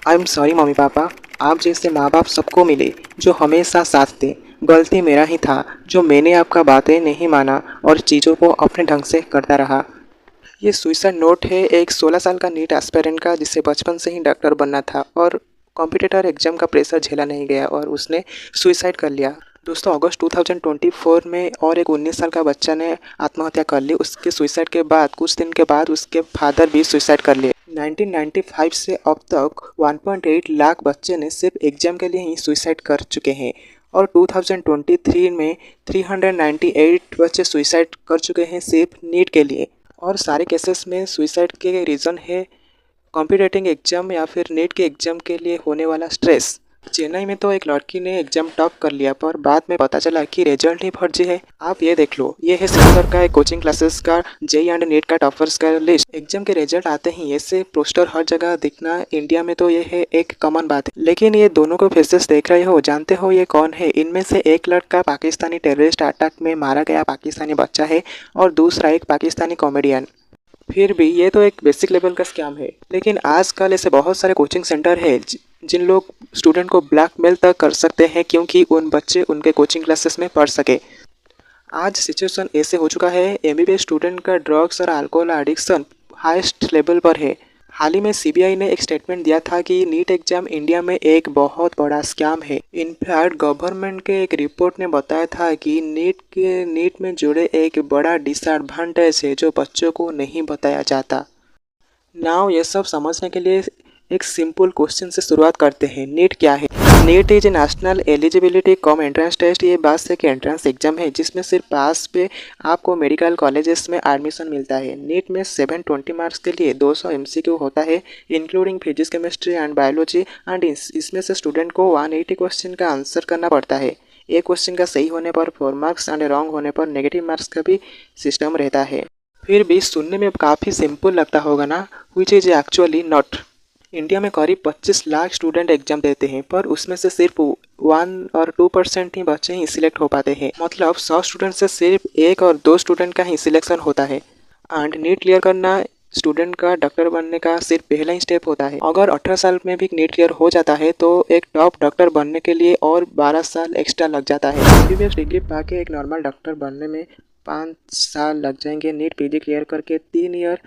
I am sorry mummy papa, आप जैसे माँ बाप सबको मिले जो हमेशा साथ दें। गलती मेरा ही था जो मैंने आपका बातें नहीं माना और चीज़ों को अपने ढंग से करता रहा। ये सुइसाइड नोट है एक 16 साल का नीट एस्पिरेंट का, जिसे बचपन से ही डॉक्टर बनना था और कॉम्पिटिटर एग्जाम का प्रेशर झेला नहीं गया और उसने सुइसाइड कर लिया। दोस्तों, अगस्त 2024 में और एक 19 साल का बच्चा ने आत्महत्या कर ली। उसके सुइसाइड के बाद कुछ दिन के बाद उसके फादर भी सुइसाइड कर लिए। 1995 से अब तक 1.8 लाख बच्चे ने सिर्फ एग्जाम के लिए ही सुइसाइड कर चुके हैं और 2023 में 398 बच्चे सुइसाइड कर चुके हैं सिर्फ नीट के लिए। और सारे केसेस में सुइसाइड के रीज़न है कॉम्पिटिटिव एग्जाम या फिर नीट के एग्ज़ाम के लिए होने वाला स्ट्रेस। चेन्नई में तो एक लड़की ने एग्जाम टॉप कर लिया पर बाद में पता चला कि रिजल्ट ही फर्जी है। आप ये देख लो, ये है श्रीनगर का एक कोचिंग क्लासेस का जेई एंड नीट का टॉपर्स का लिस्ट। एग्जाम के रिजल्ट आते ही ऐसे पोस्टर हर जगह दिखना इंडिया में तो ये है एक कॉमन बात है। लेकिन ये दोनों को फेसेस देख रहे हो, जानते हो ये कौन है? इनमें से एक लड़का पाकिस्तानी टेररिस्ट अटैक में मारा गया पाकिस्तानी बच्चा है और दूसरा एक पाकिस्तानी कॉमेडियन। फिर भी ये तो एक बेसिक लेवल का स्कैम है। लेकिन आजकल ऐसे बहुत सारे कोचिंग सेंटर है जिन लोग स्टूडेंट को ब्लैकमेल तक कर सकते हैं क्योंकि उन बच्चे उनके कोचिंग क्लासेस में पढ़ सके। आज सिचुएशन ऐसे हो चुका है, एमबीबीएस स्टूडेंट का ड्रग्स और अल्कोहल एडिक्शन हाईएस्ट लेवल पर है। हाल ही में सीबीआई ने एक स्टेटमेंट दिया था कि नीट एग्जाम इंडिया में एक बहुत बड़ा स्कैम है। इनफैक्ट गवर्नमेंट के एक रिपोर्ट ने बताया था कि नीट में जुड़े एक बड़ा डिसएडवांटेज है जो बच्चों को नहीं बताया जाता। नाउ ये सब समझने के लिए एक सिंपल क्वेश्चन से शुरुआत करते हैं। नीट क्या है? NEET is a national eligibility cum entrance test. ये बात एक एंट्रेंस एग्जाम है जिसमें सिर्फ पास पे आपको मेडिकल कॉलेजेस में एडमिशन मिलता है। नीट में 720 मार्क्स के लिए 200 एमसीक्यू होता है including physics, chemistry and biology and इसमें से स्टूडेंट को 180 क्वेश्चन का आंसर करना पड़ता है। एक क्वेश्चन का सही होने पर 4 मार्क्स एंड रॉन्ग होने पर नेगेटिव मार्क्स का भी सिस्टम रहता है। फिर भी सुनने में काफ़ी सिंपल लगता होगा ना, which is actually not. India में करीब 25 लाख स्टूडेंट एग्जाम देते हैं पर उसमें से सिर्फ 1 और 2% ही बच्चे ही सिलेक्ट हो पाते हैं। मतलब 100 स्टूडेंट से सिर्फ 1 और 2 स्टूडेंट का ही सिलेक्शन होता है। एंड नीट क्लियर करना स्टूडेंट का डॉक्टर बनने का सिर्फ पहला ही स्टेप होता है। अगर 18 साल में भी नीट क्लियर हो जाता है तो एक टॉप डॉक्टर बनने के लिए और 12 साल एक्स्ट्रा लग जाता है। एमबीबीएस डिग्री पाके एक नॉर्मल डॉक्टर बनने में 5 साल लग जाएंगे। नीट पीजी क्लियर करके 3 ईयर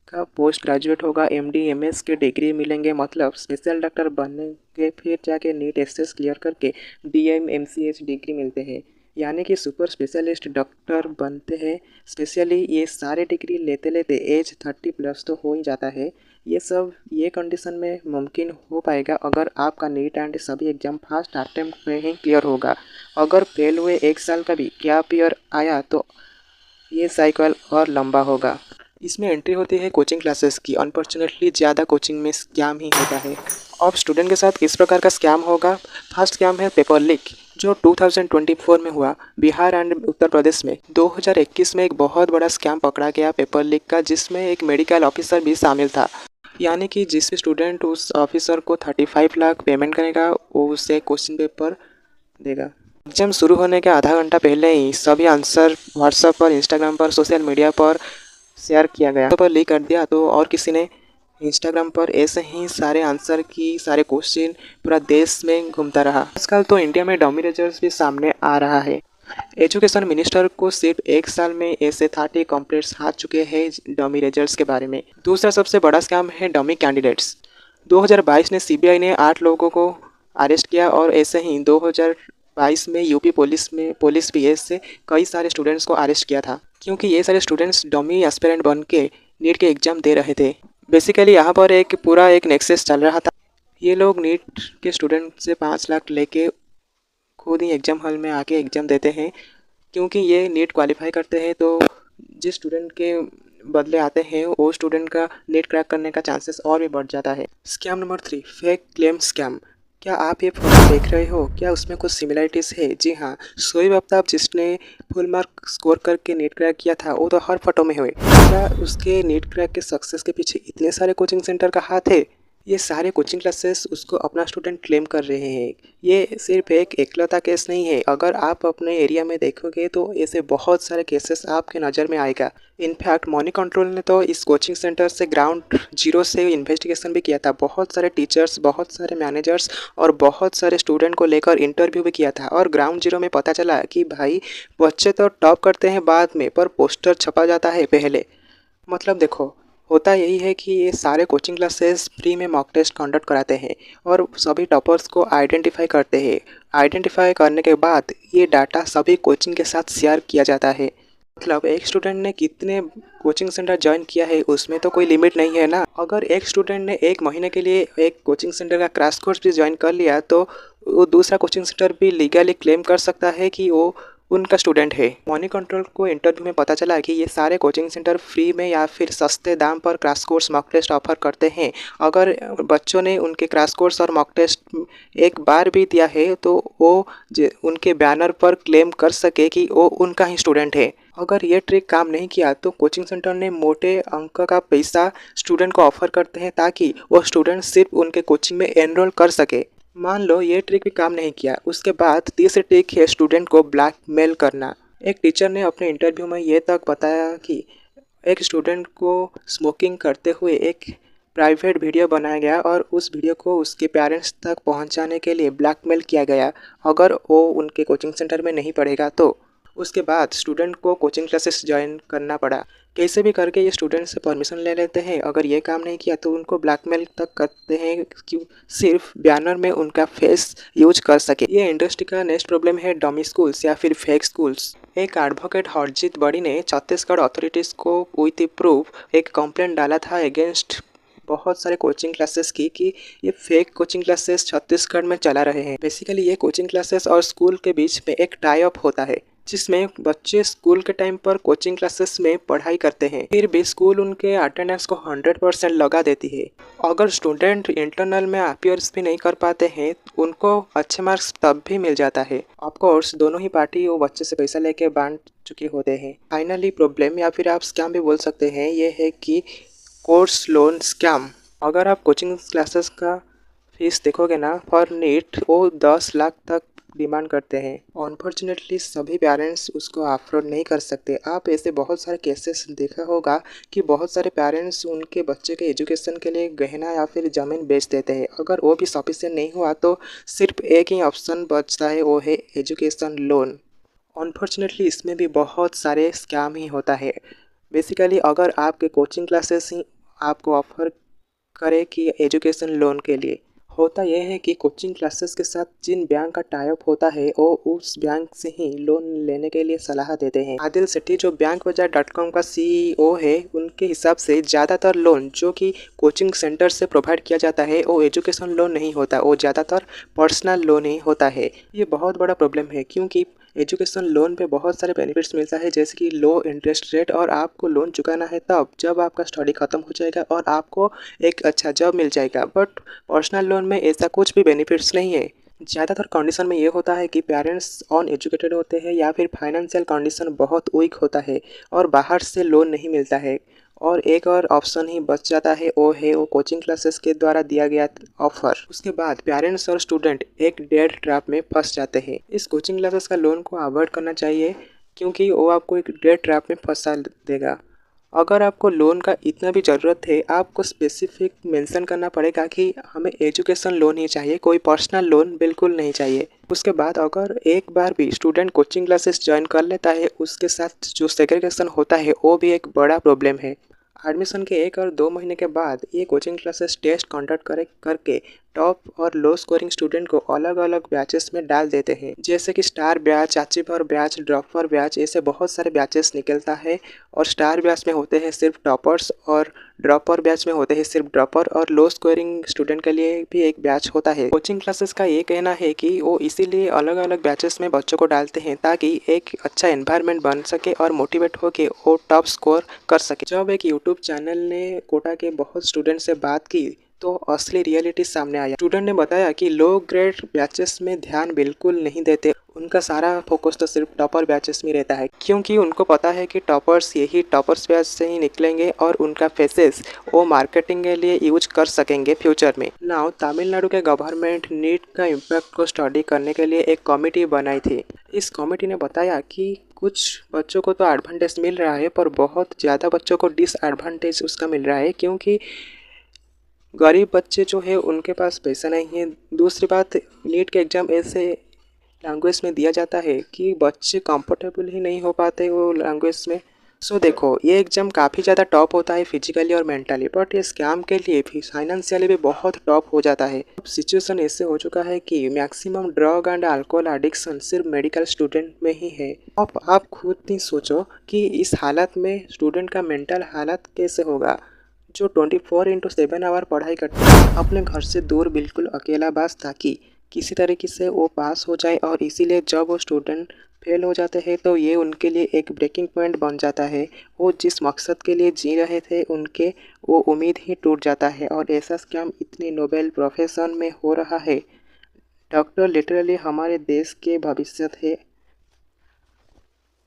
का पोस्ट ग्रेजुएट होगा, एमडी एमएस के डिग्री मिलेंगे, मतलब स्पेशल डॉक्टर बनेंगे। फिर जाके नीट एसएस क्लियर करके डीएम एमसीएच डिग्री मिलते हैं, यानी कि सुपर स्पेशलिस्ट डॉक्टर बनते हैं। स्पेशली ये सारे डिग्री लेते लेते एज 30+ तो हो ही जाता है। ये सब ये कंडीशन में मुमकिन हो पाएगा अगर आपका नीट एंड सभी एग्जाम फर्स्ट अटेम्प्ट में ही क्लियर होगा। अगर फेल हुए 1 साल का भी गैप ईयर आया तो ये साइकिल और लंबा होगा। इसमें एंट्री होती है कोचिंग क्लासेस की। अनफॉर्चुनेटली ज़्यादा कोचिंग में स्कैम ही होता है। अब स्टूडेंट के साथ किस प्रकार का स्कैम होगा? फर्स्ट स्कैम है पेपर लीक, जो 2024 में हुआ बिहार एंड उत्तर प्रदेश में। 2021 में एक बहुत बड़ा स्कैम पकड़ा गया पेपर लीक का, जिसमें एक मेडिकल ऑफिसर भी शामिल था। यानी कि जिस स्टूडेंट उस ऑफिसर को 35 लाख पेमेंट करेगा वो उसे क्वेश्चन पेपर देगा। एग्जाम शुरू होने के आधा घंटा पहले ही सभी आंसर व्हाट्सएप पर, इंस्टाग्राम पर, सोशल मीडिया पर शेयर किया गया। पर लीक कर दिया तो और किसी ने इंस्टाग्राम पर ऐसे ही सारे आंसर की सारे क्वेश्चन पूरा देश में घूमता रहा। आजकल तो इंडिया में डमी रिजल्ट्स भी सामने आ रहा है। एजुकेशन मिनिस्टर को सिर्फ 1 साल में ऐसे 30 कंप्लेंट्स आ चुके हैं डमी रिजल्ट्स के बारे में। दूसरा सबसे बड़ा स्कैम है डमी कैंडिडेट्स। 2022 में सीबीआई ने 8 लोगों को अरेस्ट किया और ऐसे ही 2022 में यूपी पुलिस भी ऐसे कई सारे स्टूडेंट्स को अरेस्ट किया था, क्योंकि ये सारे स्टूडेंट्स डमी एस्पिरेंट बन के नीट के एग्ज़ाम दे रहे थे। बेसिकली यहाँ पर एक पूरा एक नेक्सस चल रहा था। ये लोग नीट के स्टूडेंट से 5 लाख लेके खुद ही एग्ज़ाम हॉल में आके एग्ज़ाम देते हैं, क्योंकि ये नीट क्वालिफाई करते हैं तो जिस स्टूडेंट के बदले आते हैं वो स्टूडेंट का नीट क्रैक करने का चांसेस और भी बढ़ जाता है। Scam number 3, fake claim scam. क्या आप ये फोटो देख रहे हो? क्या उसमें कुछ सिमिलरिटीज़ है? जी हाँ, शोएब आफ्ताब जिसने फुल मार्क स्कोर करके नीट क्रैक किया था वो तो हर फोटो में हुए। क्या उसके नीट क्रैक के सक्सेस के पीछे इतने सारे कोचिंग सेंटर का हाथ है? ये सारे कोचिंग क्लासेस उसको अपना स्टूडेंट क्लेम कर रहे हैं। ये सिर्फ एक इकलौता केस नहीं है, अगर आप अपने एरिया में देखोगे तो ऐसे बहुत सारे केसेस आपके नज़र में आएगा। इनफैक्ट मनी कंट्रोल ने तो इस कोचिंग सेंटर से ग्राउंड जीरो से इन्वेस्टिगेशन भी किया था। बहुत सारे टीचर्स, बहुत सारे मैनेजर्स और बहुत सारे स्टूडेंट को लेकर इंटरव्यू भी किया था और ग्राउंड जीरो में पता चला कि भाई बच्चे तो टॉप करते हैं बाद में, पर पोस्टर छपा जाता है पहले। मतलब देखो, होता यही है कि ये सारे कोचिंग क्लासेस फ्री में मॉक टेस्ट कंडक्ट कराते हैं और सभी टॉपर्स को आइडेंटिफाई करते हैं। आइडेंटिफाई करने के बाद ये डाटा सभी कोचिंग के साथ शेयर किया जाता है। मतलब एक स्टूडेंट ने कितने कोचिंग सेंटर ज्वाइन किया है उसमें तो कोई लिमिट नहीं है ना। अगर एक स्टूडेंट ने एक महीने के लिए एक कोचिंग सेंटर का क्रैश कोर्स भी ज्वाइन कर लिया तो वो दूसरा कोचिंग सेंटर भी लीगली क्लेम कर सकता है कि वो उनका स्टूडेंट है। मनी कंट्रोल को इंटरव्यू में पता चला कि ये सारे कोचिंग सेंटर फ्री में या फिर सस्ते दाम पर crash course mock test offer करते हैं। अगर बच्चों ने उनके क्रैश कोर्स और मॉक टेस्ट एक बार भी दिया है तो वो उनके बैनर पर क्लेम कर सके कि वो उनका ही स्टूडेंट है। अगर ये ट्रिक काम नहीं किया तो कोचिंग सेंटर ने मोटे अंक का पैसा स्टूडेंट को ऑफर करते हैं ताकि वो स्टूडेंट सिर्फ उनके कोचिंग में एनरोल कर सके। मान लो ये ट्रिक भी काम नहीं किया, उसके बाद तीसरी ट्रिक है स्टूडेंट को ब्लैकमेल करना। एक टीचर ने अपने इंटरव्यू में ये तक बताया कि एक स्टूडेंट को स्मोकिंग करते हुए एक प्राइवेट वीडियो बनाया गया और उस वीडियो को उसके पेरेंट्स तक पहुंचाने के लिए ब्लैकमेल किया गया। अगर वो उनके कोचिंग सेंटर में नहीं पढ़ेगा तो उसके बाद स्टूडेंट को कोचिंग क्लासेस ज्वाइन करना पड़ा। कैसे भी करके ये स्टूडेंट से परमिशन ले लेते हैं। अगर ये काम नहीं किया तो उनको ब्लैकमेल तक करते हैं कि सिर्फ बैनर में उनका फेस यूज कर सके। ये इंडस्ट्री का नेक्स्ट प्रॉब्लम है डमी स्कूल्स या फिर फेक स्कूल्स। एक एडवोकेट हरजीत बड़ी ने छत्तीसगढ़ अथॉरिटीज़ को विथ प्रूफ एक कंप्लेंट डाला था अगेंस्ट बहुत सारे कोचिंग क्लासेस की कि ये फेक कोचिंग क्लासेस छत्तीसगढ़ में चला रहे हैं। बेसिकली ये कोचिंग क्लासेस और स्कूल के बीच में एक टाई अप होता है जिसमें बच्चे स्कूल के टाइम पर कोचिंग क्लासेस में पढ़ाई करते हैं, फिर भी स्कूल उनके अटेंडेंस को 100% लगा देती है। अगर स्टूडेंट इंटरनल में अपीयर्स भी नहीं कर पाते हैं उनको अच्छे मार्क्स तब भी मिल जाता है। ऑफकोर्स दोनों ही पार्टी वो बच्चे से पैसा लेके बांट चुके होते हैं। फाइनली प्रॉब्लम या फिर आप स्कैम भी बोल सकते हैं ये है कि कोर्स लोन स्कैम। अगर आप कोचिंग क्लासेस का फीस देखोगे ना, फॉर नीट वो 10 लाख तक डिमांड करते हैं। अनफॉर्चुनेटली सभी पेरेंट्स उसको अफोर्ड नहीं कर सकते। आप ऐसे बहुत सारे केसेस देखा होगा कि बहुत सारे पेरेंट्स उनके बच्चे के एजुकेशन के लिए गहना या फिर ज़मीन बेच देते हैं। अगर वो भी सफिशिएंट नहीं हुआ तो सिर्फ एक ही ऑप्शन बचता है, वो है एजुकेशन लोन। अनफॉर्चुनेटली इसमें भी बहुत सारे स्कैम ही होता है। बेसिकली अगर आपके कोचिंग क्लासेस ही आपको ऑफर करे कि एजुकेशन लोन के लिए, होता यह है कि कोचिंग क्लासेस के साथ जिन बैंक का टाई अप होता है वो उस बैंक से ही लोन लेने के लिए सलाह देते हैं। आदिल सेठी जो bankbazaar.com का CEO है, उनके हिसाब से ज़्यादातर लोन जो कि कोचिंग सेंटर से प्रोवाइड किया जाता है वो एजुकेशन लोन नहीं होता, वो ज़्यादातर पर्सनल लोन ही होता है। ये बहुत बड़ा प्रॉब्लम है क्योंकि एजुकेशन लोन पे बहुत सारे बेनिफिट्स मिलता है जैसे कि लो इंटरेस्ट रेट, और आपको लोन चुकाना है तब जब आपका स्टडी ख़त्म हो जाएगा और आपको एक अच्छा जॉब मिल जाएगा। बट पर्सनल लोन में ऐसा कुछ भी बेनिफिट्स नहीं है। ज़्यादातर कंडीशन में ये होता है कि पेरेंट्स अनएजुकेटेड होते हैं या फिर फाइनेंशियल कंडीशन बहुत वीक होता है और बाहर से लोन नहीं मिलता है। और एक और ऑप्शन ही बच जाता है, वो है वो कोचिंग क्लासेस के द्वारा दिया गया ऑफर। उसके बाद पेरेंट्स और स्टूडेंट एक डेट ट्रैप में फंस जाते हैं। इस कोचिंग क्लासेस का लोन को अवॉइड करना चाहिए क्योंकि वो आपको एक डेट ट्रैप में फंसा देगा। अगर आपको लोन का इतना भी ज़रूरत है, आपको स्पेसिफिक मेंशन करना पड़ेगा कि हमें एजुकेशन लोन ही चाहिए, कोई पर्सनल लोन बिल्कुल नहीं चाहिए। उसके बाद अगर एक बार भी स्टूडेंट कोचिंग क्लासेस ज्वाइन कर लेता है, उसके साथ जो सेग्रीगेशन होता है वो भी एक बड़ा प्रॉब्लम है। एडमिशन के 1 और 2 महीने के बाद ये कोचिंग क्लासेस टेस्ट कंडक्ट करके टॉप और लो स्कोरिंग स्टूडेंट को अलग अलग बैचेस में डाल देते हैं, जैसे कि star batch, achiever batch, dropper batch, ऐसे बहुत सारे बैचेस निकलता है। और स्टार बैच में होते हैं सिर्फ टॉपर्स और ड्रॉपर बैच में होते हैं सिर्फ ड्रॉपर, और लो स्कोरिंग स्टूडेंट के लिए भी एक बैच होता है। कोचिंग क्लासेस का ये कहना है कि वो इसीलिए अलग अलग बैचेस में बच्चों को डालते हैं ताकि एक अच्छा एनवायरनमेंट बन सके और मोटिवेट होकर वो टॉप स्कोर कर सके। जब एक यूट्यूब चैनल ने कोटा के बहुत स्टूडेंट से बात की तो असली रियलिटी सामने आया। स्टूडेंट ने बताया कि लो ग्रेड बैचेस में ध्यान बिल्कुल नहीं देते, उनका सारा फोकस तो सिर्फ टॉपर बैचेस में रहता है, क्योंकि उनको पता है कि टॉपर्स यही टॉपर्स बैच से ही निकलेंगे और उनका फेसेस वो मार्केटिंग के लिए यूज कर सकेंगे फ्यूचर में। नाउ तमिलनाडु के गवर्नमेंट नीट का इम्पैक्ट को स्टडी करने के लिए एक कमेटी बनाई थी। इस कमेटी ने बताया कि कुछ बच्चों को तो एडवांटेज मिल रहा है, पर बहुत ज़्यादा बच्चों को डिसएडवांटेज उसका मिल रहा है, क्योंकि गरीब बच्चे जो है उनके पास पैसा नहीं है। दूसरी बात, नीट के एग्ज़ाम ऐसे लैंग्वेज में दिया जाता है कि बच्चे कंफर्टेबल ही नहीं हो पाते वो लैंग्वेज में। सो देखो, ये एग्ज़ाम काफ़ी ज़्यादा टॉप होता है फिजिकली और मेंटली, बट ये स्कैम के लिए भी फाइनेंशियली भी बहुत टॉप हो जाता है। अब सिचुएशन ऐसे हो चुका है कि maximum drug and alcohol addiction सिर्फ मेडिकल स्टूडेंट में ही है। अब आप खुद ही सोचो कि इस हालत में स्टूडेंट का मेंटल हालत कैसे होगा, जो 24/7 आवर पढ़ाई करता है अपने घर से दूर, बिल्कुल अकेला, बस ताकि किसी तरीके से वो पास हो जाए। और इसीलिए जब वो स्टूडेंट फेल हो जाते हैं तो ये उनके लिए एक ब्रेकिंग पॉइंट बन जाता है। वो जिस मकसद के लिए जी रहे थे उनके वो उम्मीद ही टूट जाता है। और ऐसा स्कैम इतनी नोबेल प्रोफेशन में हो रहा है। डॉक्टर लिटरली हमारे देश के भविष्य थे।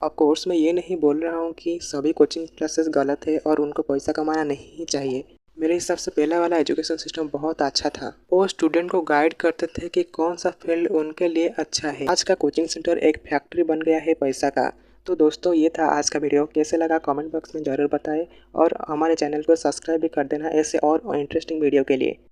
ऑफ कोर्स मैं ये नहीं बोल रहा हूँ कि सभी कोचिंग क्लासेस गलत है और उनको पैसा कमाना नहीं चाहिए। मेरे हिसाब से पहला वाला एजुकेशन सिस्टम बहुत अच्छा था। वो स्टूडेंट को गाइड करते थे कि कौन सा फील्ड उनके लिए अच्छा है। आज का कोचिंग सेंटर एक फैक्ट्री बन गया है पैसा का। तो दोस्तों, ये था आज का वीडियो। कैसे लगा कमेंट बॉक्स में ज़रूर बताएं और हमारे चैनल को सब्सक्राइब भी कर देना ऐसे और इंटरेस्टिंग वीडियो के लिए।